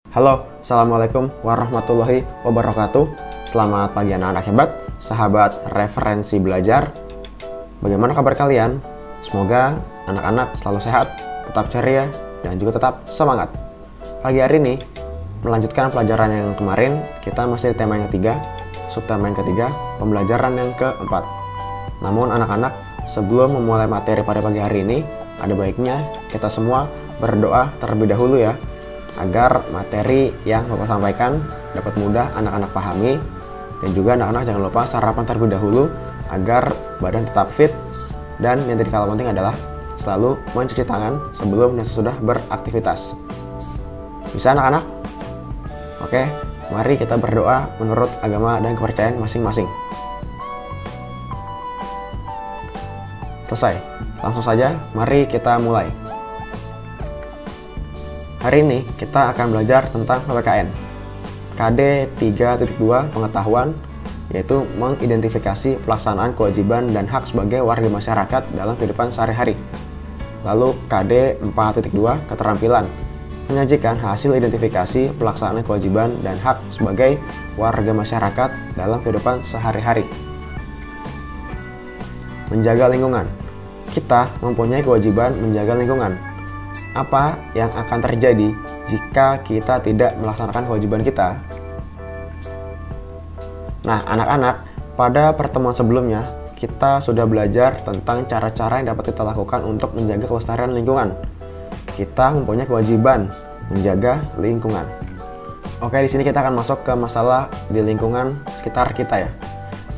Halo, Assalamualaikum warahmatullahi wabarakatuh. Selamat pagi anak-anak hebat, sahabat referensi belajar. Bagaimana kabar kalian? Semoga anak-anak selalu sehat, tetap ceria, dan juga tetap semangat. Pagi hari ini, melanjutkan pelajaran yang kemarin, kita masih di tema yang ketiga, subtema yang ketiga, pembelajaran yang keempat. Namun anak-anak, sebelum memulai materi pada pagi hari ini, ada baiknya kita semua berdoa terlebih dahulu ya, agar materi yang Bapak sampaikan dapat mudah anak-anak pahami. Dan juga anak-anak jangan lupa sarapan terlebih dahulu agar badan tetap fit. Dan yang tidak kalah penting adalah selalu mencuci tangan sebelum dan sesudah beraktivitas. Bisa anak-anak? Oke, mari kita berdoa menurut agama dan kepercayaan masing-masing. Selesai. Langsung saja, mari kita mulai. Hari ini kita akan belajar tentang PPKN. KD 3.2 pengetahuan, yaitu mengidentifikasi pelaksanaan kewajiban dan hak sebagai warga masyarakat dalam kehidupan sehari-hari. Lalu KD 4.2 keterampilan, menyajikan hasil identifikasi pelaksanaan kewajiban dan hak sebagai warga masyarakat dalam kehidupan sehari-hari. Menjaga lingkungan. Kita mempunyai kewajiban menjaga lingkungan. Apa yang akan terjadi jika kita tidak melaksanakan kewajiban kita? Nah, anak-anak, pada pertemuan sebelumnya kita sudah belajar tentang cara-cara yang dapat kita lakukan untuk menjaga kelestarian lingkungan. Kita mempunyai kewajiban menjaga lingkungan. Oke, di sini kita akan masuk ke masalah di lingkungan sekitar kita ya.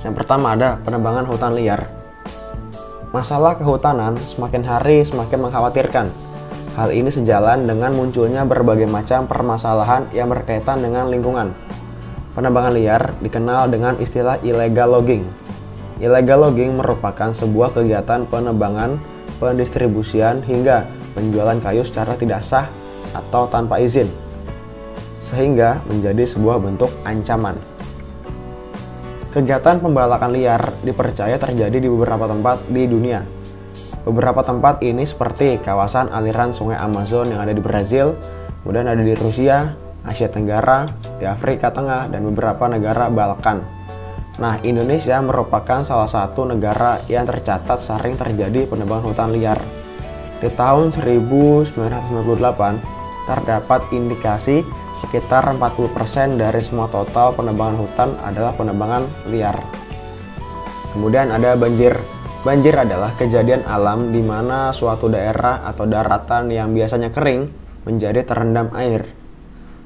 Yang pertama ada penebangan hutan liar. Masalah kehutanan semakin hari semakin mengkhawatirkan. Hal ini sejalan dengan munculnya berbagai macam permasalahan yang berkaitan dengan lingkungan. Penebangan liar dikenal dengan istilah illegal logging. Illegal logging merupakan sebuah kegiatan penebangan, pendistribusian, hingga penjualan kayu secara tidak sah atau tanpa izin, sehingga menjadi sebuah bentuk ancaman. Kegiatan pembalakan liar dipercaya terjadi di beberapa tempat di dunia. Beberapa tempat ini seperti kawasan aliran sungai Amazon yang ada di Brazil, kemudian ada di Rusia, Asia Tenggara, di Afrika Tengah, dan beberapa negara Balkan. Nah, Indonesia merupakan salah satu negara yang tercatat sering terjadi penebangan hutan liar. Di tahun 1998, terdapat indikasi sekitar 40% dari semua total penebangan hutan adalah penebangan liar. Kemudian ada banjir. Banjir adalah kejadian alam di mana suatu daerah atau daratan yang biasanya kering menjadi terendam air.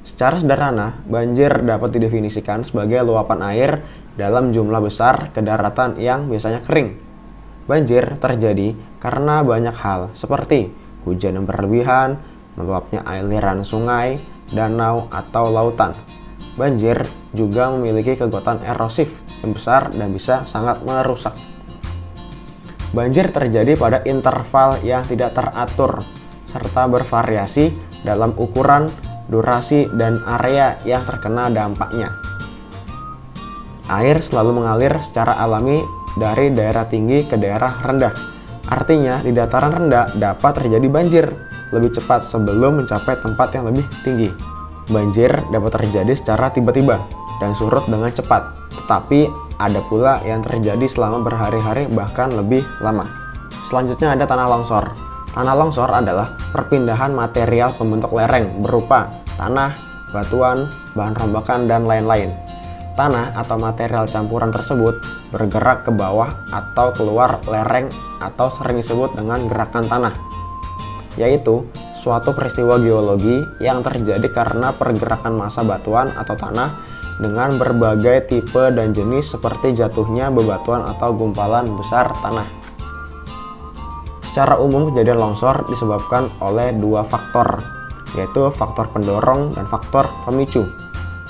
Secara sederhana, banjir dapat didefinisikan sebagai luapan air dalam jumlah besar ke daratan yang biasanya kering. Banjir terjadi karena banyak hal seperti hujan yang berlebihan, meluapnya aliran sungai, danau, atau lautan. Banjir juga memiliki kekuatan erosif yang besar dan bisa sangat merusak. Banjir terjadi pada interval yang tidak teratur, serta bervariasi dalam ukuran, durasi, dan area yang terkena dampaknya. Air selalu mengalir secara alami dari daerah tinggi ke daerah rendah. Artinya, di dataran rendah dapat terjadi banjir lebih cepat sebelum mencapai tempat yang lebih tinggi. Banjir dapat terjadi secara tiba-tiba dan surut dengan cepat, tetapi ada pula yang terjadi selama berhari-hari bahkan lebih lama. Selanjutnya ada tanah longsor. Tanah longsor adalah perpindahan material pembentuk lereng berupa tanah, batuan, bahan rombakan, dan lain-lain. Tanah atau material campuran tersebut bergerak ke bawah atau keluar lereng atau sering disebut dengan gerakan tanah, yaitu suatu peristiwa geologi yang terjadi karena pergerakan massa batuan atau tanah dengan berbagai tipe dan jenis seperti jatuhnya bebatuan atau gumpalan besar tanah. Secara umum kejadian longsor disebabkan oleh dua faktor, yaitu faktor pendorong dan faktor pemicu.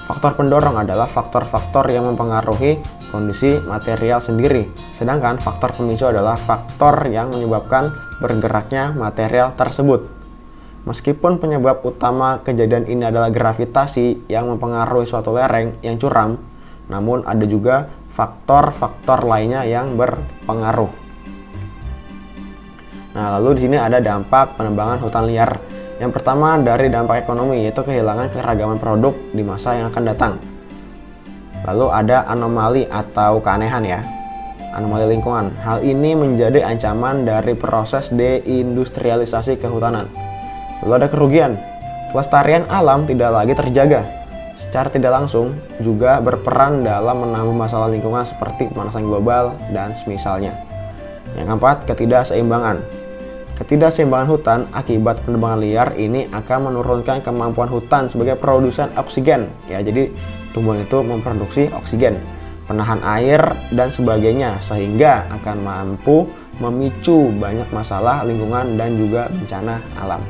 Faktor pendorong adalah faktor-faktor yang mempengaruhi kondisi material sendiri, sedangkan faktor pemicu adalah faktor yang menyebabkan bergeraknya material tersebut. Meskipun penyebab utama kejadian ini adalah gravitasi yang mempengaruhi suatu lereng yang curam, namun ada juga faktor-faktor lainnya yang berpengaruh. Nah, lalu di sini ada dampak penebangan hutan liar. Yang pertama dari dampak ekonomi, yaitu kehilangan keragaman produk di masa yang akan datang. Lalu ada anomali atau keanehan ya, anomali lingkungan. Hal ini menjadi ancaman dari proses deindustrialisasi kehutanan. Lalu ada kerugian, kelestarian alam tidak lagi terjaga. Secara tidak langsung juga berperan dalam menambah masalah lingkungan seperti pemanasan global dan semisalnya. Yang keempat, ketidakseimbangan. Ketidakseimbangan hutan akibat penebangan liar ini akan menurunkan kemampuan hutan sebagai produsen oksigen. Ya, jadi tumbuhan itu memproduksi oksigen, penahan air dan sebagainya, sehingga akan mampu memicu banyak masalah lingkungan dan juga bencana alam.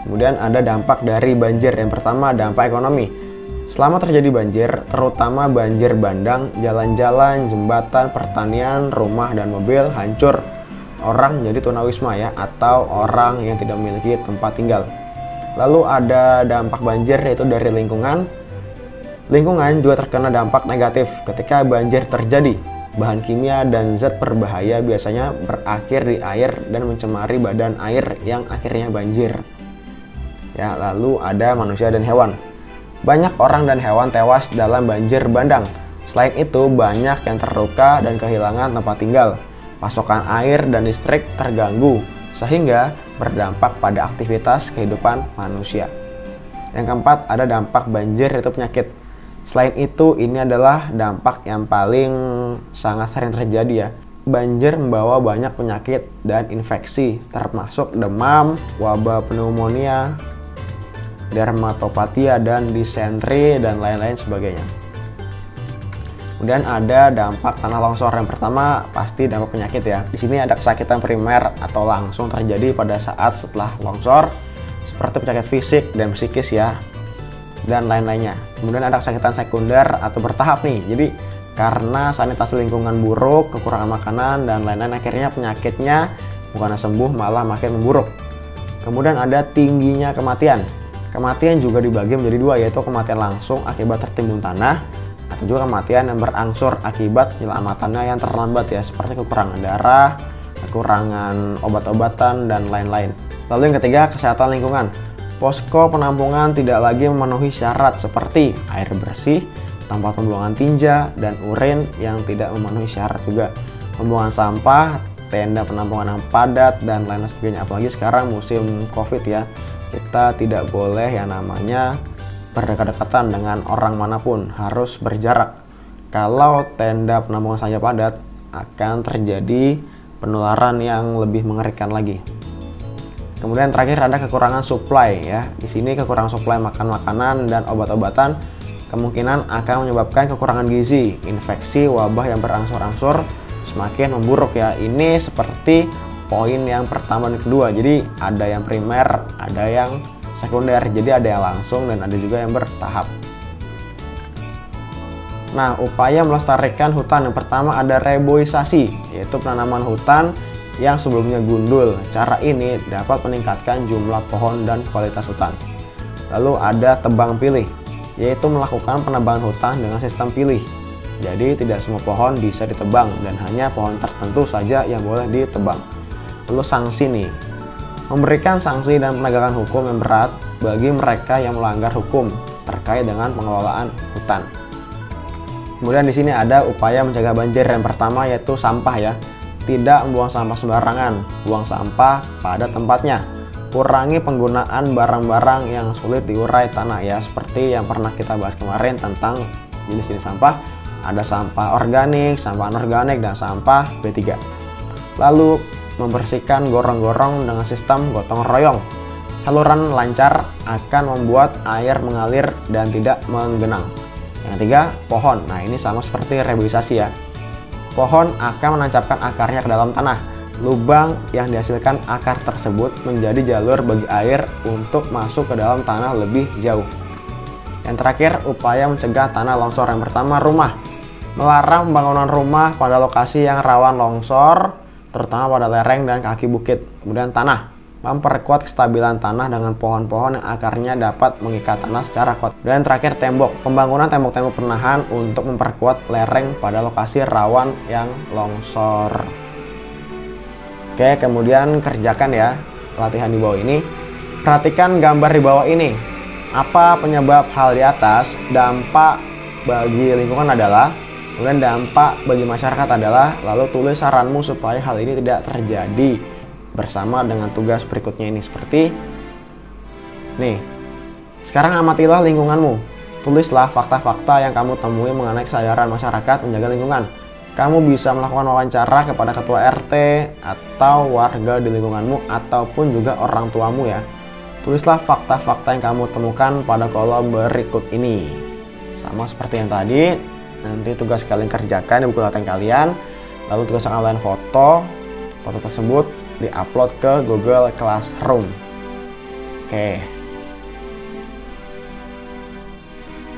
Kemudian ada dampak dari banjir. Yang pertama, dampak ekonomi. Selama terjadi banjir, terutama banjir bandang, jalan-jalan, jembatan, pertanian, rumah dan mobil hancur. Orang menjadi tunawisma ya, atau orang yang tidak memiliki tempat tinggal. Lalu ada dampak banjir, yaitu dari lingkungan. Lingkungan juga terkena dampak negatif ketika banjir terjadi. Bahan kimia dan zat berbahaya biasanya berakhir di air dan mencemari badan air yang akhirnya banjir. Ya, lalu ada manusia dan hewan. Banyak orang dan hewan tewas dalam banjir bandang. Selain itu, banyak yang terluka dan kehilangan tempat tinggal. Pasokan air dan listrik terganggu, sehingga berdampak pada aktivitas kehidupan manusia. Yang keempat, ada dampak banjir, yaitu penyakit. Selain itu, ini adalah dampak yang paling sangat sering terjadi ya. Banjir membawa banyak penyakit dan infeksi, termasuk demam, wabah pneumonia, dermatopatia dan disentri dan lain-lain sebagainya. Kemudian ada dampak tanah longsor. Yang pertama pasti dampak penyakit ya. Di sini ada kesakitan primer atau langsung terjadi pada saat setelah longsor, seperti penyakit fisik dan psikis ya, dan lain-lainnya. Kemudian ada kesakitan sekunder atau bertahap nih. Jadi karena sanitasi lingkungan buruk, kekurangan makanan dan lain-lain, akhirnya penyakitnya bukannya sembuh malah makin memburuk. Kemudian ada tingginya kematian. Kematian juga dibagi menjadi dua, yaitu kematian langsung akibat tertimbun tanah, atau juga kematian yang berangsur akibat penyelamatannya yang terlambat ya, seperti kekurangan darah, kekurangan obat-obatan, dan lain-lain. Lalu yang ketiga, kesehatan lingkungan. Posko penampungan tidak lagi memenuhi syarat seperti air bersih, tempat pembuangan tinja, dan urin yang tidak memenuhi syarat juga. Pembuangan sampah, tenda penampungan yang padat, dan lain sebagainya. Apalagi sekarang musim COVID ya. Kita tidak boleh yang namanya berdekat-dekatan dengan orang manapun, harus berjarak. Kalau tenda penampungan saja padat, akan terjadi penularan yang lebih mengerikan lagi. Kemudian terakhir ada kekurangan supply ya. Di sini kekurangan supply makanan dan obat-obatan kemungkinan akan menyebabkan kekurangan gizi, infeksi, wabah yang berangsur-angsur semakin memburuk ya. Ini seperti poin yang pertama dan kedua. Jadi ada yang primer, ada yang sekunder. Jadi ada yang langsung dan ada juga yang bertahap. Nah, upaya melestarikan hutan yang pertama ada reboisasi, yaitu penanaman hutan yang sebelumnya gundul. Cara ini dapat meningkatkan jumlah pohon dan kualitas hutan. Lalu ada tebang pilih, yaitu melakukan penebangan hutan dengan sistem pilih. Jadi tidak semua pohon bisa ditebang dan hanya pohon tertentu saja yang boleh ditebang. Lalu sanksi nih, memberikan sanksi dan penegakan hukum yang berat bagi mereka yang melanggar hukum terkait dengan pengelolaan hutan. Kemudian di sini ada upaya mencegah banjir. Yang pertama yaitu sampah ya. Tidak membuang sampah sembarangan, buang sampah pada tempatnya. Kurangi penggunaan barang-barang yang sulit diurai tanah ya, seperti yang pernah kita bahas kemarin tentang jenis-jenis sampah. Ada sampah organik, sampah anorganik, dan sampah B3. Lalu membersihkan gorong-gorong dengan sistem gotong royong. Saluran lancar akan membuat air mengalir dan tidak menggenang. Yang ketiga, pohon. Nah, ini sama seperti reboisasi ya. Pohon akan menancapkan akarnya ke dalam tanah. Lubang yang dihasilkan akar tersebut menjadi jalur bagi air untuk masuk ke dalam tanah lebih jauh. Yang terakhir, upaya mencegah tanah longsor. Yang pertama, rumah. Melarang pembangunan rumah pada lokasi yang rawan longsor, terutama pada lereng dan kaki bukit. Kemudian tanah, memperkuat kestabilan tanah dengan pohon-pohon yang akarnya dapat mengikat tanah secara kuat. Dan terakhir tembok, pembangunan tembok-tembok penahan untuk memperkuat lereng pada lokasi rawan yang longsor. Oke, kemudian kerjakan ya latihan di bawah ini. Perhatikan gambar di bawah ini. Apa penyebab hal di atas? Dampak bagi lingkungan adalah, kemudian dampak bagi masyarakat adalah, lalu tulis saranmu supaya hal ini tidak terjadi bersama dengan tugas berikutnya ini. Seperti nih, sekarang amatilah lingkunganmu. Tulislah fakta-fakta yang kamu temui mengenai kesadaran masyarakat menjaga lingkungan. Kamu bisa melakukan wawancara kepada ketua RT atau warga di lingkunganmu ataupun juga orang tuamu ya. Tulislah fakta-fakta yang kamu temukan pada kolom berikut ini. Sama seperti yang tadi, nanti tugas kalian kerjakan di buku latihan kalian. Lalu tugas kalian foto tersebut diupload ke Google Classroom. Oke.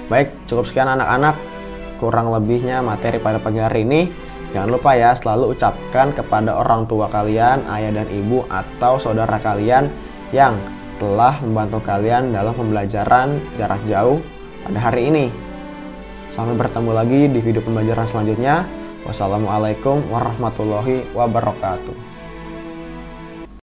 Baik, cukup sekian anak-anak. Kurang lebihnya materi pada pagi hari ini. Jangan lupa ya, selalu ucapkan kepada orang tua kalian, ayah dan ibu atau saudara kalian yang telah membantu kalian dalam pembelajaran jarak jauh pada hari ini. Sampai bertemu lagi di video pembelajaran selanjutnya. Wassalamualaikum warahmatullahi wabarakatuh.